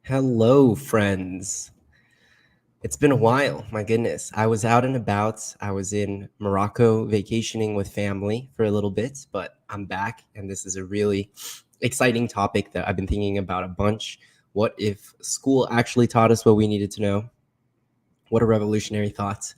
Hello, friends. It's been a while. My goodness. I was out and about. I was in Morocco vacationing with family for a little bit, but I'm back, and this is a really exciting topic that I've been thinking about a bunch. What if school actually taught us what we needed to know? What a revolutionary thought.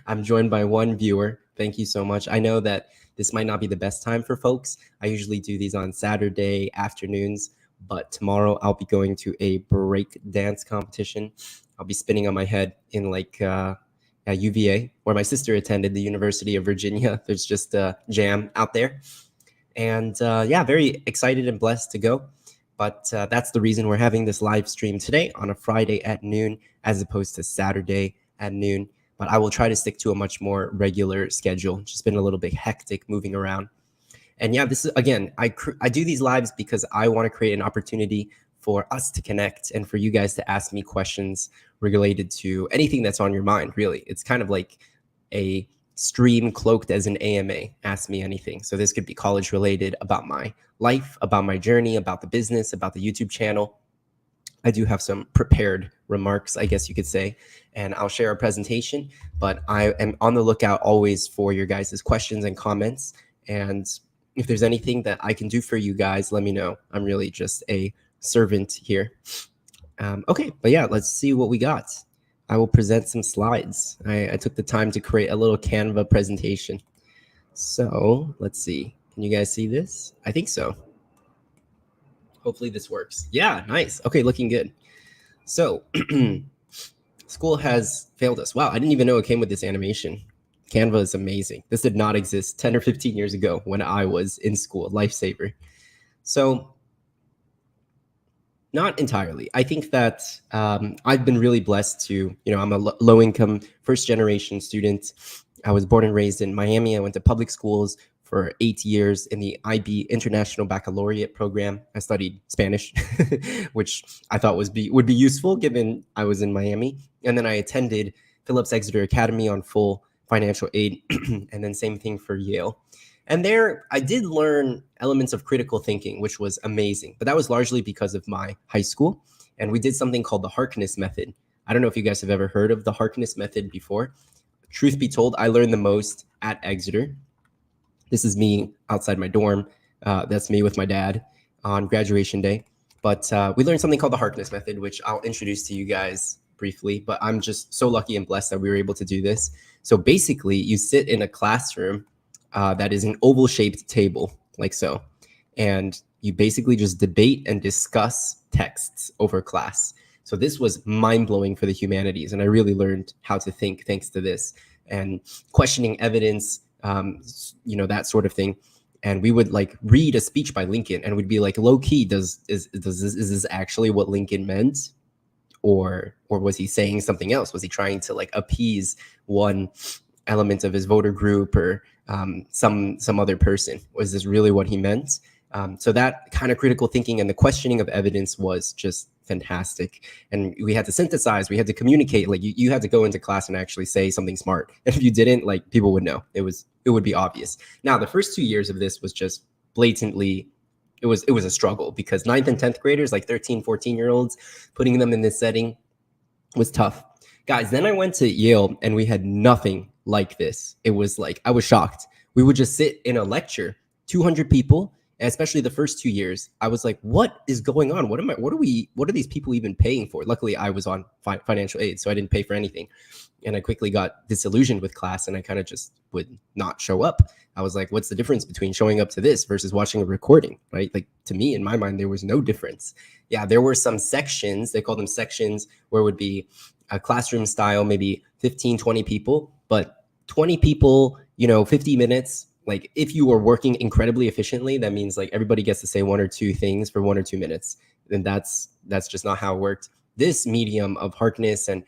I'm joined by one viewer. Thank you so much. I know that this might not be the best time for folks. I usually do these on Saturday afternoons, but tomorrow I'll be going to a break dance competition. I'll be spinning on my head in at UVA, where my sister attended, the University of Virginia. There's just a jam out there. And yeah, very excited and blessed to go. But that's the reason we're having this live stream today on a Friday at noon, as opposed to Saturday at noon. But I will try to stick to a much more regular schedule. Just been a little bit hectic moving around. And yeah, this is, again, I do these lives because I want to create an opportunity for us to connect and for you guys to ask me questions related to anything that's on your mind, really. It's kind of like a stream cloaked as an AMA, Ask Me Anything. So this could be college related, about my life, about my journey, about the business, about the YouTube channel. I do have some prepared remarks, I guess you could say, and I'll share a presentation, but I am on the lookout always for your guys' questions and comments. And if there's anything that I can do for you guys, let me know. I'm really just a servant here. Okay, but yeah, let's see what we got. I will present some slides. I took the time to create a little Canva presentation. So let's see. Can you guys see this? I think so. Hopefully this works. Yeah, nice. Okay, looking good. So school has failed us. Wow, I didn't even know it came with this animation. Canva is amazing. This did not exist 10 or 15 years ago when I was in school. Lifesaver. So not entirely. I think that I've been really blessed to, I'm a low-income first-generation student. I was born and raised in Miami. I went to public schools for 8 years in the IB International Baccalaureate program. I studied Spanish, which I thought would be useful given I was in Miami. And then I attended Phillips Exeter Academy on full financial aid, and then same thing for Yale. And there, I did learn elements of critical thinking, which was amazing. But that was largely because of my high school. And we did something called the Harkness method. I don't know if you guys have ever heard of the Harkness method before. Truth be told, I learned the most at Exeter. This is me outside my dorm. That's me with my dad on graduation day. But we learned something called the Harkness method, which I'll introduce to you guys briefly. But I'm just so lucky and blessed that we were able to do this. So basically, you sit in a classroom that is an oval-shaped table, like so. And you basically just debate and discuss texts over class. So this was mind-blowing for the humanities, and I really learned how to think thanks to this. And questioning evidence, that sort of thing. And we would like read a speech by Lincoln, and we'd be like, low-key, is this actually what Lincoln meant? Or was he saying something else? Was he trying to like appease one element of his voter group or some other person? Was this really what he meant? So that kind of critical thinking and the questioning of evidence was just fantastic. And we had to synthesize, we had to communicate. Like you had to go into class and actually say something smart. And if you didn't, like people would know. It would be obvious. Now, the first 2 years of this was just blatantly, it was a struggle because 9th and 10th graders, like 13, 14-year-olds, putting them in this setting was tough. Guys, then I went to Yale and we had nothing like this. It was like, I was shocked. We would just sit in a lecture, 200 people, and especially the first 2 years, I was like, what is going on? What are these people even paying for? Luckily, I was on financial aid, so I didn't pay for anything. And I quickly got disillusioned with class and I kind of just would not show up. I was like, what's the difference between showing up to this versus watching a recording, right? Like to me, in my mind, there was no difference. Yeah, there were some sections, they call them sections, where it would be a classroom style, maybe 15, 20 people, but 20 people, 50 minutes. Like if you are working incredibly efficiently, that means like everybody gets to say one or two things for 1 or 2 minutes. And that's just not how it worked. This medium of Harkness and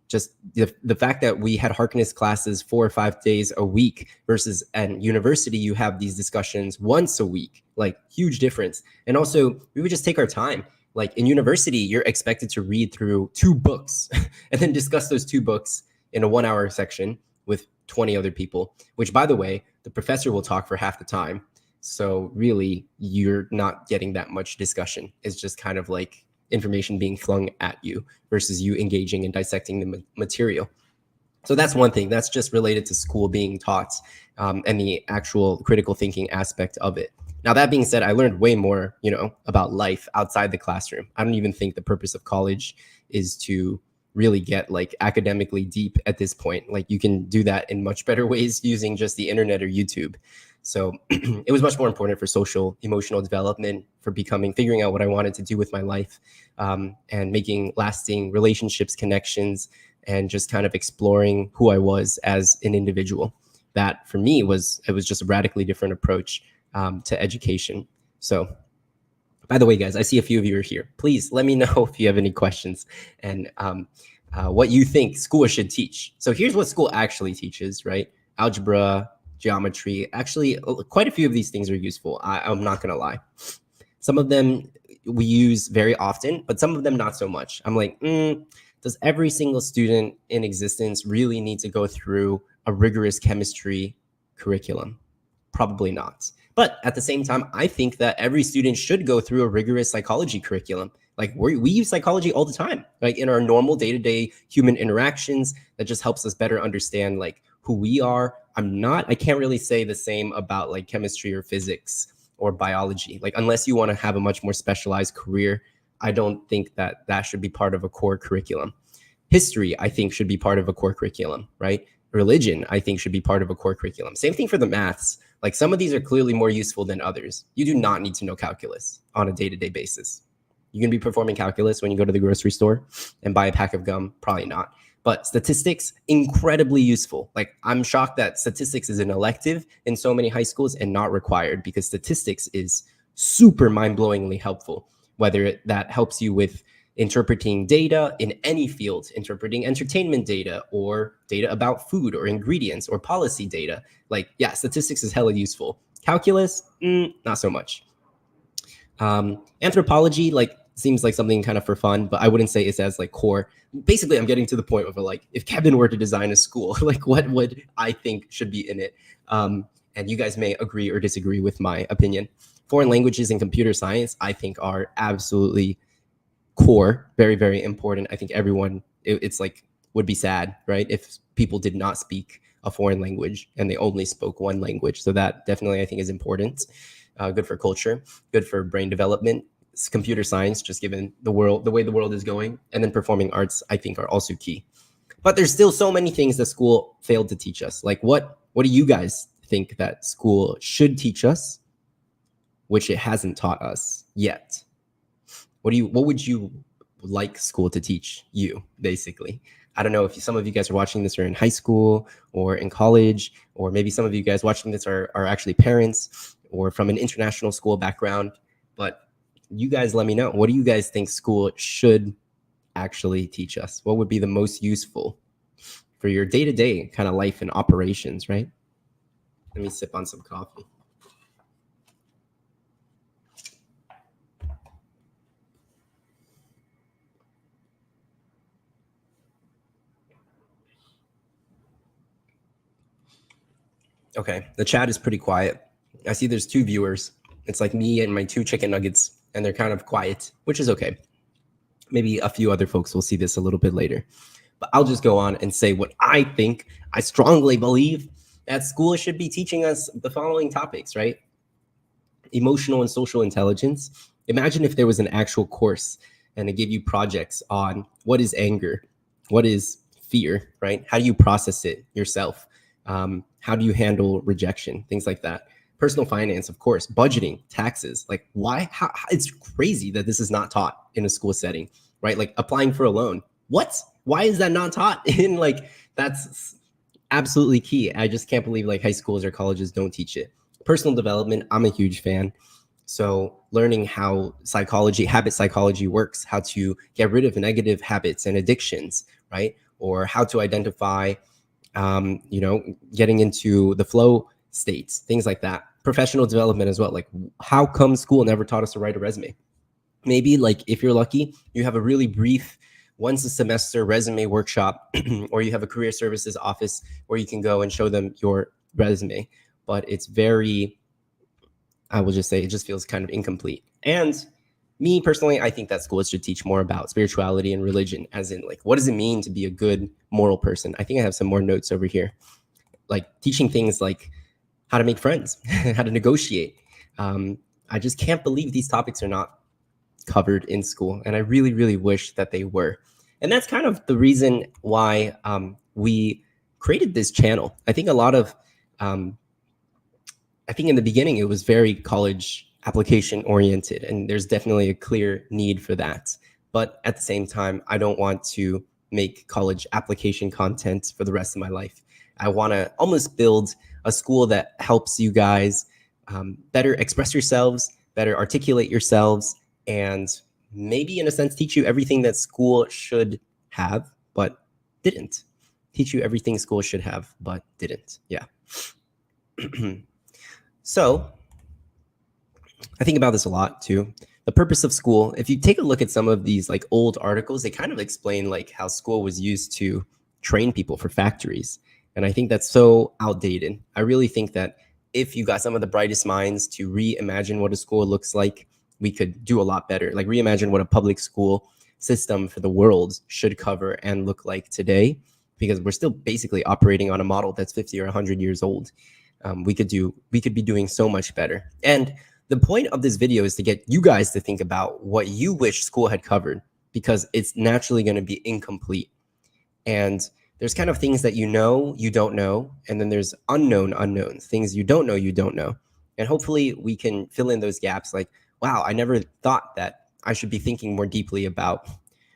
just the fact that we had Harkness classes 4 or 5 days a week versus at university, you have these discussions once a week, like huge difference. And also we would just take our time. Like in university, you're expected to read through 2 books and then discuss those 2 books in a 1-hour section with 20 other people, which by the way, the professor will talk for half the time. So really you're not getting that much discussion. It's just kind of like information being flung at you versus you engaging and dissecting the material. So that's one thing. That's just related to school being taught and the actual critical thinking aspect of it. Now, that being said, I learned way more, about life outside the classroom. I don't even think the purpose of college is to really get like academically deep at this point. Like you can do that in much better ways using just the internet or YouTube. So it was much more important for social, emotional development, for figuring out what I wanted to do with my life, and making lasting relationships, connections, and just kind of exploring who I was as an individual. That for me was just a radically different approach to education. So, by the way, guys, I see a few of you are here. Please let me know if you have any questions and what you think school should teach. So here's what school actually teaches, right? Algebra, geometry. Actually, quite a few of these things are useful. I'm not going to lie. Some of them we use very often, but some of them not so much. I'm like, does every single student in existence really need to go through a rigorous chemistry curriculum? Probably not. But at the same time, I think that every student should go through a rigorous psychology curriculum. Like we use psychology all the time, like in our normal day-to-day human interactions. That just helps us better understand like who we are. I can't really say the same about like chemistry or physics or biology. Like unless you want to have a much more specialized career, I don't think that should be part of a core curriculum. History, I think, should be part of a core curriculum, right? Religion, I think, should be part of a core curriculum. Same thing for the maths. Like some of these are clearly more useful than others. You do not need to know calculus on a day-to-day basis. You can be performing calculus when you go to the grocery store and buy a pack of gum? Probably not. But statistics, incredibly useful. Like I'm shocked that statistics is an elective in so many high schools and not required, because statistics is super mind-blowingly helpful. Whether that helps you with interpreting data in any field, interpreting entertainment data or data about food or ingredients or policy data. Like, yeah, statistics is hella useful. Calculus, not so much. Anthropology, like, seems like something kind of for fun, but I wouldn't say it's as like core. Basically, I'm getting to the point of like, if Kevin were to design a school, like what would I think should be in it? And you guys may agree or disagree with my opinion. Foreign languages and computer science, I think, are absolutely core, very, very important. I think everyone, it's like, would be sad, right, if people did not speak a foreign language and they only spoke one language. So that definitely, I think, is important. Good for culture, good for brain development. Computer science, just given the way the world is going, and then performing arts, I think, are also key. But there's still so many things that school failed to teach us. Like what do you guys think that school should teach us, which it hasn't taught us yet? What would you like school to teach you, basically? I don't know if some of you guys are watching this are in high school or in college, or maybe some of you guys watching this are actually parents or from an international school background. But you guys let me know. What do you guys think school should actually teach us? What would be the most useful for your day-to-day kind of life and operations, right? Let me sip on some coffee. Okay, the chat is pretty quiet. I see there's 2 viewers. It's like me and my 2 chicken nuggets, and they're kind of quiet, which is okay. Maybe a few other folks will see this a little bit later. But I'll just go on and say what I think. I strongly believe that school should be teaching us the following topics, right? Emotional and social intelligence. Imagine if there was an actual course and it gave you projects on what is anger, what is fear, right? How do you process it yourself? How do you handle rejection? Things like that. Personal finance, of course, budgeting, taxes. Like why? How, it's crazy that this is not taught in a school setting, right? Like applying for a loan. What? Why is that not taught in like, that's absolutely key. I just can't believe like high schools or colleges don't teach it. Personal development, I'm a huge fan. So learning how habit psychology works, how to get rid of negative habits and addictions, right? Or how to identify, getting into the flow states, things like that. Professional development as well. Like how come school never taught us to write a resume? Maybe like if you're lucky, you have a really brief once a semester resume workshop, or you have a career services office where you can go and show them your resume. But it's very, I will just say, it just feels kind of incomplete. And Me personally, I think that schools should teach more about spirituality and religion, as in, like, what does it mean to be a good moral person? I think I have some more notes over here, like teaching things like how to make friends, how to negotiate. Um, I just can't believe these topics are not covered in school, and I really, really wish that they were. And that's kind of the reason why we created this channel. I think a lot of um, I think in the beginning it was very college application oriented, and there's definitely a clear need for that. But at the same time, I don't want to make college application content for the rest of my life. I want to almost build a school that helps you guys better express yourselves, better articulate yourselves, and maybe in a sense teach you everything that school should have, but didn't. Teach you everything school should have, but didn't. Yeah. So I think about this a lot too. The purpose of school, if you take a look at some of these like old articles, they kind of explain like how school was used to train people for factories. And I think that's so outdated. I really think that if you got some of the brightest minds to reimagine what a school looks like, we could do a lot better. Like reimagine what a public school system for the world should cover and look like today, because we're still basically operating on a model that's 50 or 100 years old. We could be doing so much better. And the point of this video is to get you guys to think about what you wish school had covered, because it's naturally going to be incomplete. And there's kind of things that you don't know, and then there's unknown unknowns, things you don't know. And hopefully we can fill in those gaps like, wow, I never thought that I should be thinking more deeply about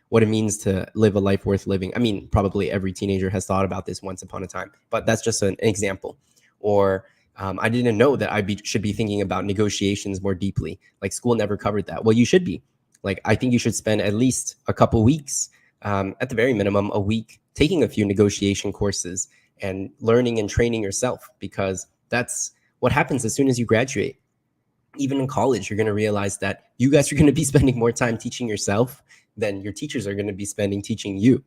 what it means to live a life worth living. I mean, probably every teenager has thought about this once upon a time, but that's just an example. Or I didn't know that should be thinking about negotiations more deeply. Like school never covered that. Well, you should be. Like, I think you should spend at least a couple weeks, at the very minimum, a week, taking a few negotiation courses and learning and training yourself, because that's what happens as soon as you graduate. Even in college, you're going to realize that you guys are going to be spending more time teaching yourself than your teachers are going to be spending teaching you.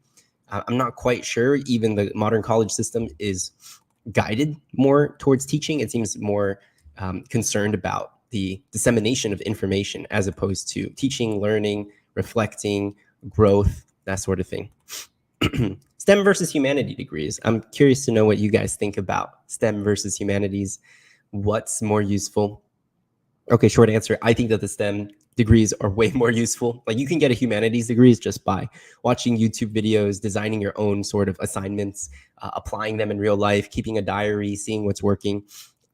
I'm not quite sure even the modern college system is guided more towards teaching. It seems more concerned about the dissemination of information as opposed to teaching, learning, reflecting, growth, that sort of thing. STEM versus humanity degrees. I'm curious to know what you guys think about STEM versus humanities. What's more useful? Okay, short answer. I think that the STEM degrees are way more useful. Like, you can get a humanities degrees just by watching YouTube videos, designing your own sort of assignments, applying them in real life, keeping a diary, seeing what's working.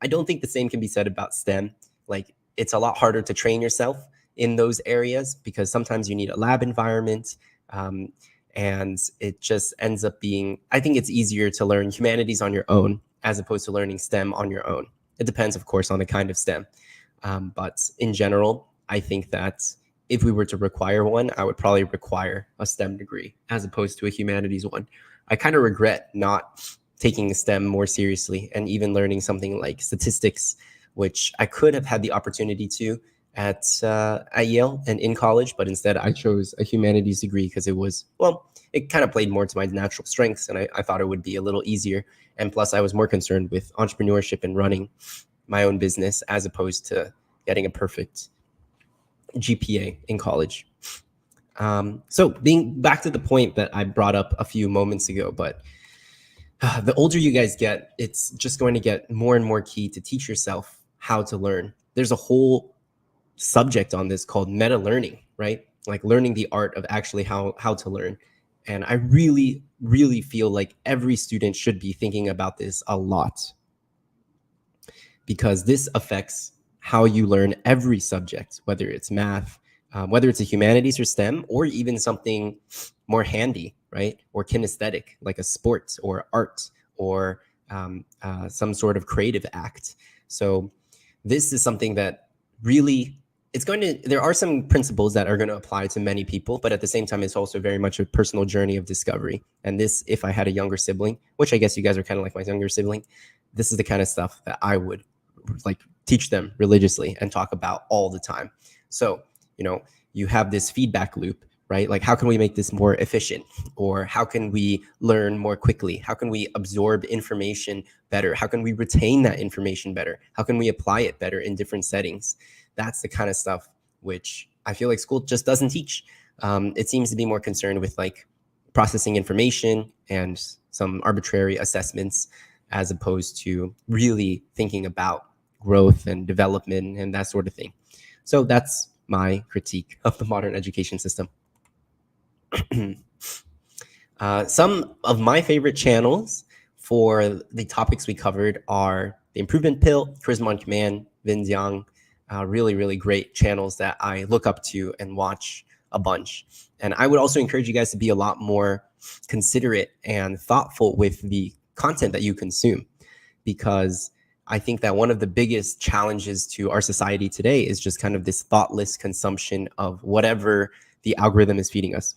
I don't think the same can be said about STEM. Like, it's a lot harder to train yourself in those areas because sometimes you need a lab environment. And it just ends up being, I think it's easier to learn humanities on your own as opposed to learning STEM on your own. It depends, of course, on the kind of STEM. But in general, I think that if we were to require one, I would probably require a STEM degree as opposed to a humanities one. I kind of regret not taking STEM more seriously and even learning something like statistics, which I could have had the opportunity to at Yale and in college, but instead I chose a humanities degree because it was, well, it kind of played more to my natural strengths, and I thought it would be a little easier. And plus, I was more concerned with entrepreneurship and running my own business as opposed to getting a perfect GPA in college. So being back to the point that I brought up a few moments ago, but the older you guys get, it's just going to get more and more key to teach yourself how to learn. There's a whole subject on this called meta learning, right? Like learning the art of actually how to learn. And I really, really feel like every student should be thinking about this a lot, because this affects how you learn every subject, whether it's math, whether it's a humanities or STEM, or even something more handy, right? Or kinesthetic, like a sport or art or some sort of creative act. So this is something that really, there are some principles that are going to apply to many people, but at the same time, it's also very much a personal journey of discovery. And this, if I had a younger sibling, which I guess you guys are kind of like my younger sibling, this is the kind of stuff that I would like teach them religiously and talk about all the time. So, you have this feedback loop, right? Like, how can we make this more efficient? Or how can we learn more quickly? How can we absorb information better? How can we retain that information better? How can we apply it better in different settings? That's the kind of stuff which I feel like school just doesn't teach. It seems to be more concerned with like processing information and some arbitrary assessments, as opposed to really thinking about growth and development and that sort of thing. So that's my critique of the modern education system. Some of my favorite channels for the topics we covered are The Improvement Pill, Charisma on Command, Vin Xiang, really, really great channels that I look up to and watch a bunch. And I would also encourage you guys to be a lot more considerate and thoughtful with the content that you consume, because I think that one of the biggest challenges to our society today is just kind of this thoughtless consumption of whatever the algorithm is feeding us.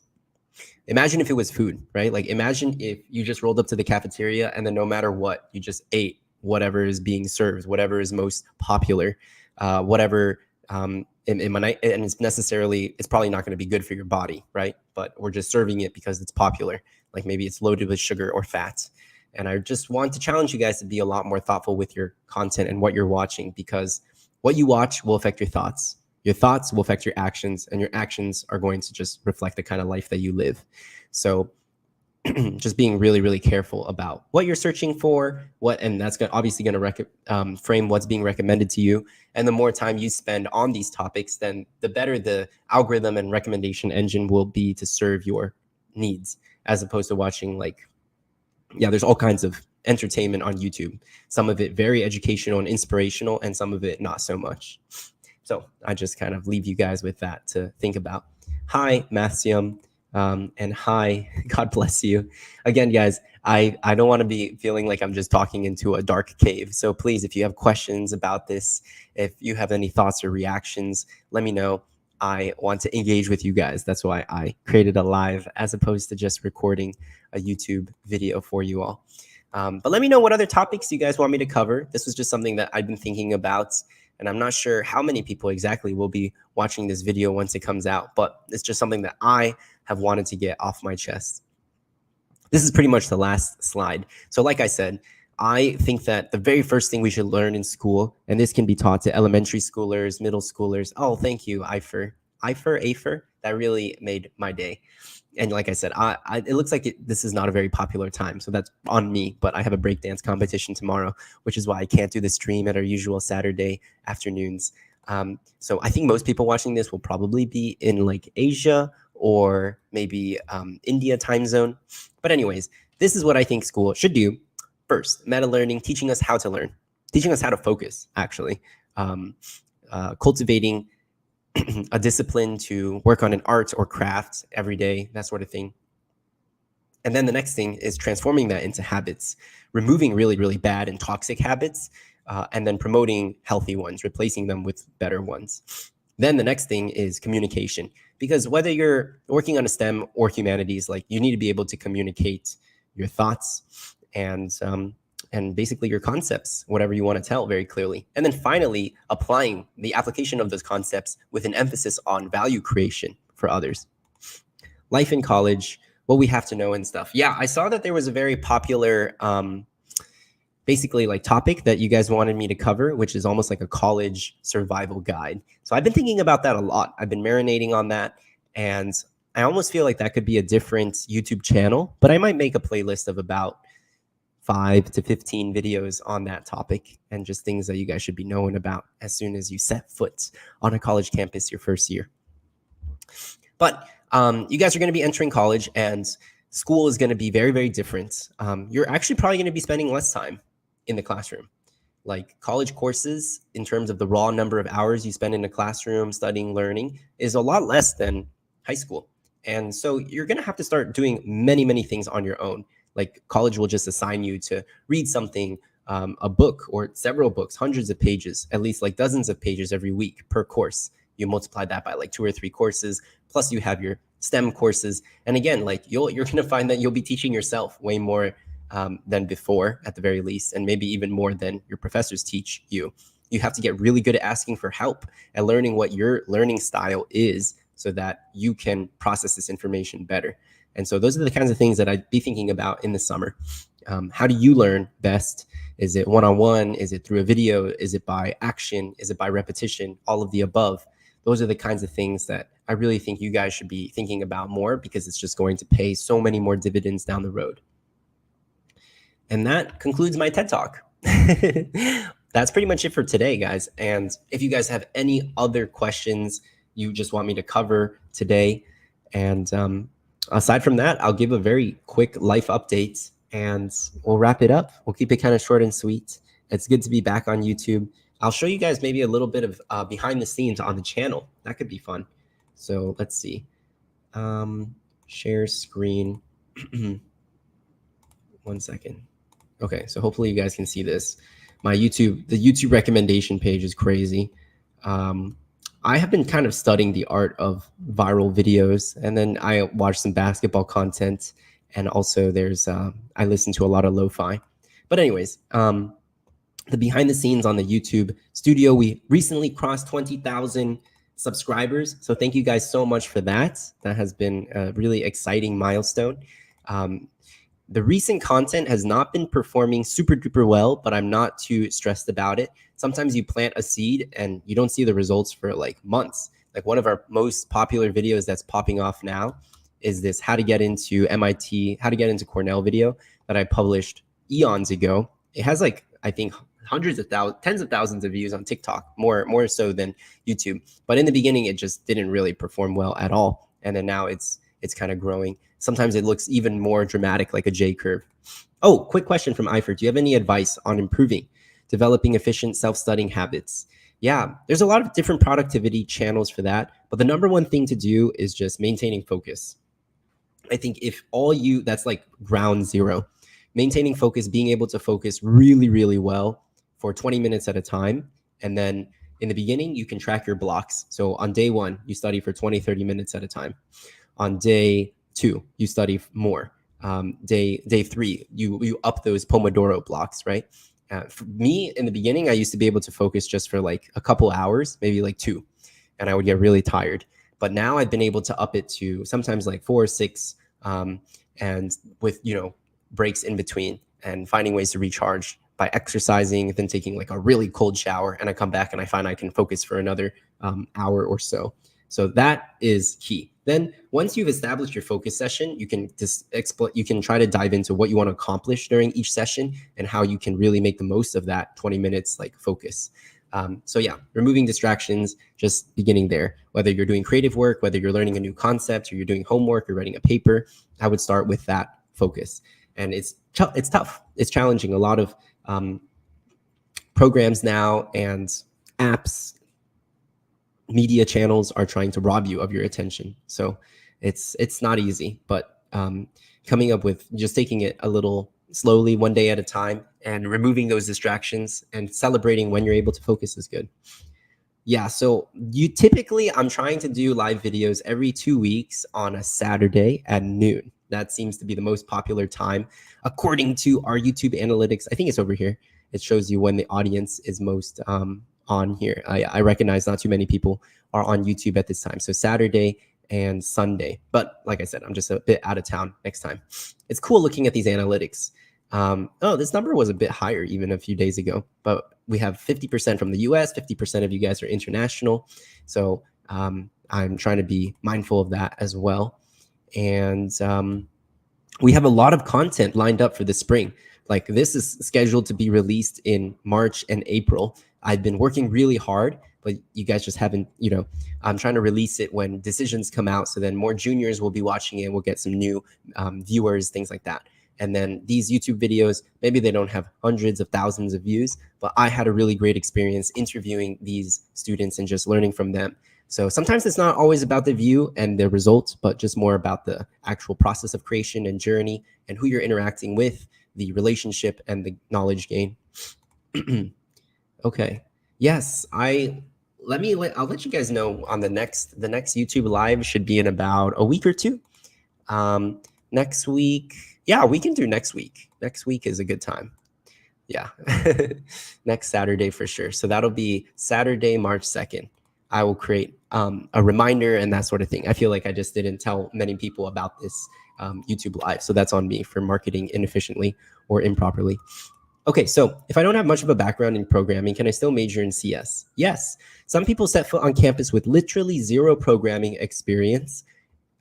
Imagine if it was food, right? Like imagine if you just rolled up to the cafeteria and then no matter what, you just ate whatever is being served, whatever is most popular, whatever and it's necessarily, it's probably not going to be good for your body, right? But we're just serving it because it's popular. Like maybe it's loaded with sugar or fat. And I just want to challenge you guys to be a lot more thoughtful with your content and what you're watching, because what you watch will affect your thoughts. Your thoughts will affect your actions, and your actions are going to just reflect the kind of life that you live. So just being really, really careful about what you're searching for, and that's obviously going to frame what's being recommended to you. And the more time you spend on these topics, then the better the algorithm and recommendation engine will be to serve your needs, as opposed to watching there's all kinds of entertainment on YouTube. Some of it very educational and inspirational, and some of it not so much. So I just kind of leave you guys with that to think about. Hi, Mathium, and hi, God bless you. Again, guys, I don't want to be feeling like I'm just talking into a dark cave. So please, if you have questions about this, if you have any thoughts or reactions, let me know. I want to engage with you guys. That's why I created a live as opposed to just recording a YouTube video for you all. But let me know what other topics you guys want me to cover. This was just something that I've been thinking about, and I'm not sure how many people exactly will be watching this video once it comes out, but it's just something that I have wanted to get off my chest. This is pretty much the last slide. So like I said, I think that the very first thing we should learn in school, and this can be taught to elementary schoolers, middle schoolers. Oh, thank you, Eifer. That really made my day. And like I said, it looks like this is not a very popular time, so that's on me. But I have a breakdance competition tomorrow, which is why I can't do the stream at our usual Saturday afternoons. So I think most people watching this will probably be in like Asia or maybe India time zone. But anyways, this is what I think school should do. First, meta learning, teaching us how to learn, teaching us how to focus, actually, cultivating a discipline to work on an art or craft every day, that sort of thing. And then the next thing is transforming that into habits, removing really, really bad and toxic habits, and then promoting healthy ones, replacing them with better ones. Then the next thing is communication, because whether you're working on a STEM or humanities, like you need to be able to communicate your thoughts and basically your concepts, whatever you want to tell, very clearly. And then finally, applying the application of those concepts with an emphasis on value creation for others. Life in college, what we have to know and stuff. Yeah, I saw that there was a very popular basically like topic that you guys wanted me to cover, which is almost like a college survival guide. So I've been thinking about that a lot. I've been marinating on that, and I almost feel like that could be a different YouTube channel, but I might make a playlist of about 5 to 15 videos on that topic, and just things that you guys should be knowing about as soon as you set foot on a college campus your first year. But you guys are going to be entering college, and school is going to be very, very different. You're actually probably going to be spending less time in the classroom. Like college courses, in terms of the raw number of hours you spend in a classroom studying, learning, is a lot less than high school. And so you're going to have to start doing many, many things on your own. Like college will just assign you to read something, a book or several books, hundreds of pages, at least like dozens of pages every week per course. You multiply that by like 2 or 3 courses, plus you have your STEM courses. And again, like you're going to find that you'll be teaching yourself way more than before, at the very least, and maybe even more than your professors teach you. You have to get really good at asking for help and learning what your learning style is so that you can process this information better. And so those are the kinds of things that I'd be thinking about in the summer. How do you learn best? Is it one-on-one? Is it through a video? Is it by action? Is it by repetition? All of the above. those are the kinds of things that I really think you guys should be thinking about more, because it's just going to pay so many more dividends down the road. And that concludes my TED Talk. That's pretty much it for today, guys. And if you guys have any other questions you just want me to cover today, and aside from that, I'll give a very quick life update and we'll wrap it up. We'll keep it kind of short and sweet. It's good to be back on YouTube. I'll show you guys maybe a little bit of behind the scenes on the channel. That could be fun. So let's see. Share screen. 1 second. Okay, so hopefully you guys can see this. The YouTube recommendation page is crazy. I have been kind of studying the art of viral videos, and then I watch some basketball content, and also there's I listen to a lot of lo-fi. But anyways, the behind the scenes on the YouTube studio, we recently crossed 20,000 subscribers. So thank you guys so much for that. That has been a really exciting milestone. The recent content has not been performing super duper well, but I'm not too stressed about it. Sometimes you plant a seed and you don't see the results for like months. Like one of our most popular videos that's popping off now is this how to get into MIT, how to get into Cornell video that I published eons ago. It has like, I think hundreds of thousands, tens of thousands of views on TikTok, more so than YouTube. But in the beginning, it just didn't really perform well at all. And then now it's kind of growing. Sometimes it looks even more dramatic, like a J curve. Oh, quick question from Eifert. Do you have any advice on improving, developing efficient self-studying habits? Yeah, there's a lot of different productivity channels for that. But the number one thing to do is just maintaining focus. I think that's like ground zero. Maintaining focus, being able to focus really, really well for 20 minutes at a time. And then in the beginning, you can track your blocks. So on day 1, you study for 20, 30 minutes at a time. On day 2, you study more. Day 3, you up those Pomodoro blocks, right? For me, in the beginning, I used to be able to focus just for like a couple hours, maybe like 2, and I would get really tired. But now I've been able to up it to sometimes like 4 or 6, and with breaks in between, and finding ways to recharge by exercising, then taking like a really cold shower, and I come back and I find I can focus for another hour or so. So that is key. Then once you've established your focus session, you can try to dive into what you want to accomplish during each session and how you can really make the most of that 20 minutes like focus. So yeah, removing distractions, just beginning there. Whether you're doing creative work, whether you're learning a new concept, or you're doing homework or writing a paper, I would start with that focus. And it's tough. It's challenging. A lot of programs now and apps, media channels are trying to rob you of your attention. So it's not easy, but coming up with just taking it a little slowly, one day at a time, and removing those distractions and celebrating when you're able to focus is good. Yeah, so I'm trying to do live videos every 2 weeks on a Saturday at noon. That seems to be the most popular time according to our YouTube analytics. I think it's over here. It shows you when the audience is most on here. I recognize not too many people are on YouTube at this time. So Saturday and Sunday. But like I said, I'm just a bit out of town next time. It's cool looking at these analytics. This number was a bit higher even a few days ago, but we have 50% from the US, 50% of you guys are international. So I'm trying to be mindful of that as well. And we have a lot of content lined up for the spring. Like this is scheduled to be released in March and April. I've been working really hard, but you guys just haven't, I'm trying to release it when decisions come out. So then more juniors will be watching it. We'll get some new viewers, things like that. And then these YouTube videos, maybe they don't have hundreds of thousands of views, but I had a really great experience interviewing these students and just learning from them. So sometimes it's not always about the view and the results, but just more about the actual process of creation and journey and who you're interacting with, the relationship and the knowledge gain. Okay. Yes, I'll let you guys know on the next YouTube live should be in about a week or 2. Next week, yeah, we can do next week. Next week is a good time. Yeah, next Saturday for sure. So that'll be Saturday, March 2nd. I will create a reminder and that sort of thing. I feel like I just didn't tell many people about this YouTube live. So that's on me for marketing inefficiently or improperly. Okay, so if I don't have much of a background in programming, can I still major in CS? Yes. Some people set foot on campus with literally zero programming experience,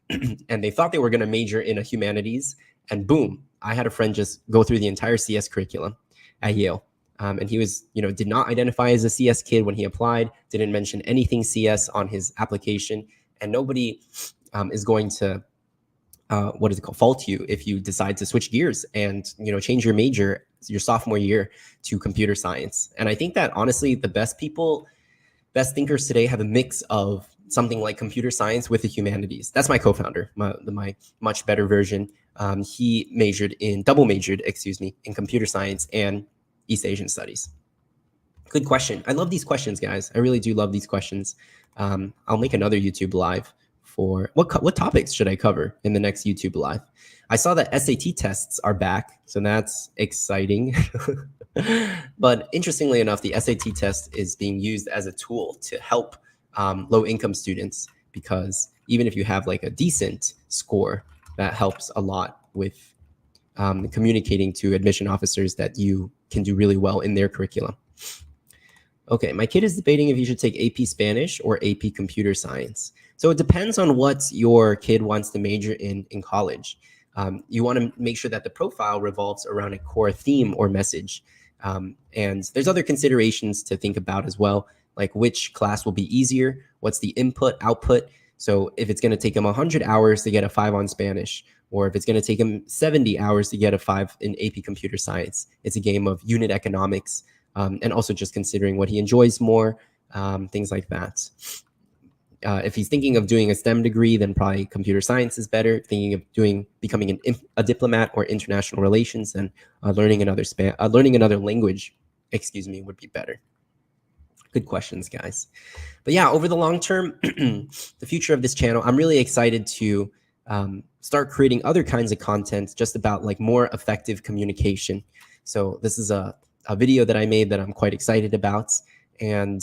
and they thought they were going to major in a humanities, and boom, I had a friend just go through the entire CS curriculum at Yale. And he was, did not identify as a CS kid when he applied, didn't mention anything CS on his application, and nobody is going to what is it called, fault you if you decide to switch gears and change your major your sophomore year to computer science. And I think that honestly the best thinkers today have a mix of something like computer science with the humanities. That's my co-founder, my much better version. He double majored in computer science and East Asian studies. Good question. I love these questions, guys. I really do love these questions. I'll make another YouTube live for what topics should I cover in the next YouTube live. I saw that SAT tests are back, so that's exciting. But interestingly enough, the SAT test is being used as a tool to help low-income students, because even if you have like a decent score, that helps a lot with communicating to admission officers that you can do really well in their curriculum. Okay, my kid is debating if you should take AP Spanish or AP Computer Science. So it depends on what your kid wants to major in college. You want to make sure that the profile revolves around a core theme or message. And there's other considerations to think about as well, like which class will be easier, what's the input, output. So if it's going to take him 100 hours to get a 5 on Spanish, or if it's going to take him 70 hours to get a 5 in AP Computer Science, it's a game of unit economics. And also just considering what he enjoys more, things like that. If he's thinking of doing a STEM degree, then probably computer science is better. Thinking of becoming a diplomat or international relations, then learning another language, would be better. Good questions, guys. But yeah, over the long term, the future of this channel, I'm really excited to start creating other kinds of content just about like more effective communication. So this is a video that I made that I'm quite excited about. And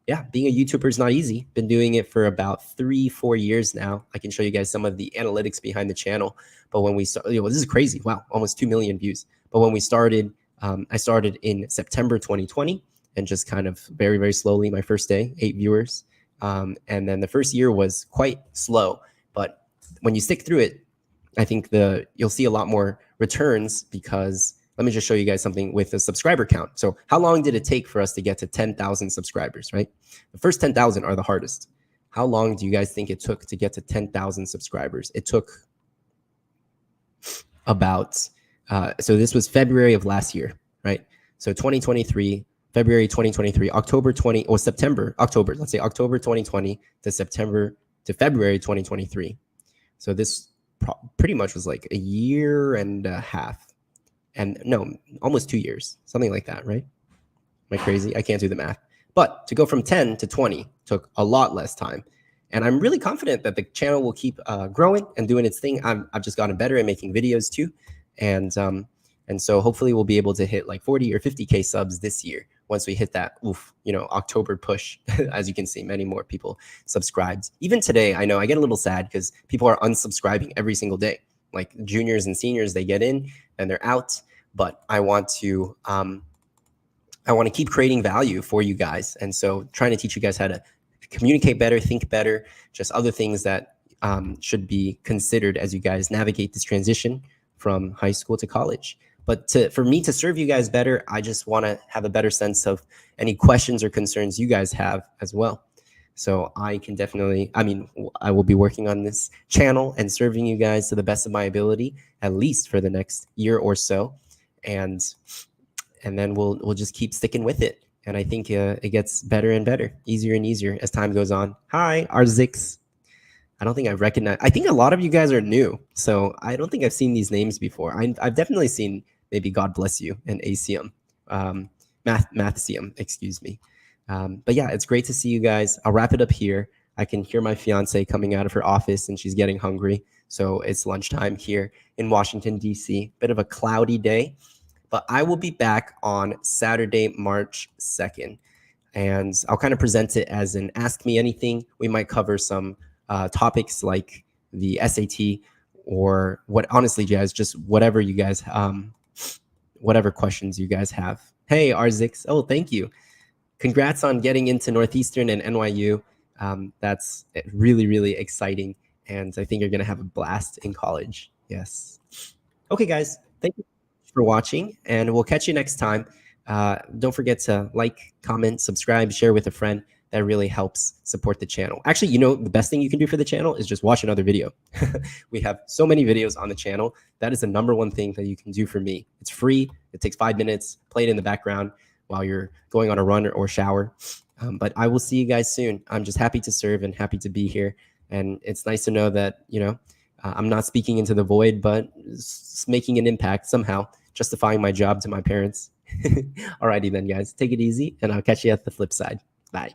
yeah, being a YouTuber is not easy. Been doing it for about 3-4 years now. I can show you guys some of the analytics behind the channel. But when we started, this is crazy. Wow, almost 2 million views. But when we started, I started in September 2020, and just kind of very, very slowly, my first day, 8 viewers. And then the first year was quite slow. But when you stick through it, I think you'll see a lot more returns, because let me just show you guys something with a subscriber count. So how long did it take for us to get to 10,000 subscribers, right? The first 10,000 are the hardest. How long do you guys think it took to get to 10,000 subscribers? It took about, so this was February of last year, right? So 2023, February 2023, October 2020 to February 2023. So this pretty much was like a year and a half. And no, almost 2 years, something like that, right? Am I crazy? I can't do the math. But to go from 10 to 20 took a lot less time. And I'm really confident that the channel will keep growing and doing its thing. I've just gotten better at making videos too. And so hopefully we'll be able to hit like 40 or 50K subs this year once we hit that, October push. As you can see, many more people subscribed. Even today, I know I get a little sad because people are unsubscribing every single day. Like juniors and seniors, they get in and they're out. But I want to keep creating value for you guys. And so trying to teach you guys how to communicate better, think better, just other things that should be considered as you guys navigate this transition from high school to college. But for me to serve you guys better, I just want to have a better sense of any questions or concerns you guys have as well. So I can definitely, I will be working on this channel and serving you guys to the best of my ability, at least for the next year or so. And then we'll just keep sticking with it. And I think it gets better and better, easier and easier as time goes on. Hi, Arzix. I don't think I've recognized. I think a lot of you guys are new, so I don't think I've seen these names before. I've definitely seen maybe God Bless You and Acium, Mathsium, excuse me. But yeah, it's great to see you guys. I'll wrap it up here. I can hear my fiance coming out of her office and she's getting hungry. So it's lunchtime here in Washington, D.C. Bit of a cloudy day, but I will be back on Saturday, March 2nd. And I'll kind of present it as an Ask Me Anything. We might cover some topics like the SAT or honestly, guys, just whatever you guys whatever questions you guys have. Hey, Arzix. Oh, thank you. Congrats on getting into Northeastern and NYU. That's really, really exciting. And I think you're going to have a blast in college. Yes. Okay, guys. Thank you for watching, and we'll catch you next time. Don't forget to like, comment, subscribe, share with a friend. That really helps support the channel. Actually, the best thing you can do for the channel is just watch another video. We have so many videos on the channel. That is the number one thing that you can do for me. It's free. It takes 5 minutes. Play it in the background while you're going on a run or shower. But I will see you guys soon. I'm just happy to serve and happy to be here. And it's nice to know that, I'm not speaking into the void, but making an impact somehow, justifying my job to my parents. Alrighty then, guys. Take it easy, and I'll catch you at the flip side. Bye.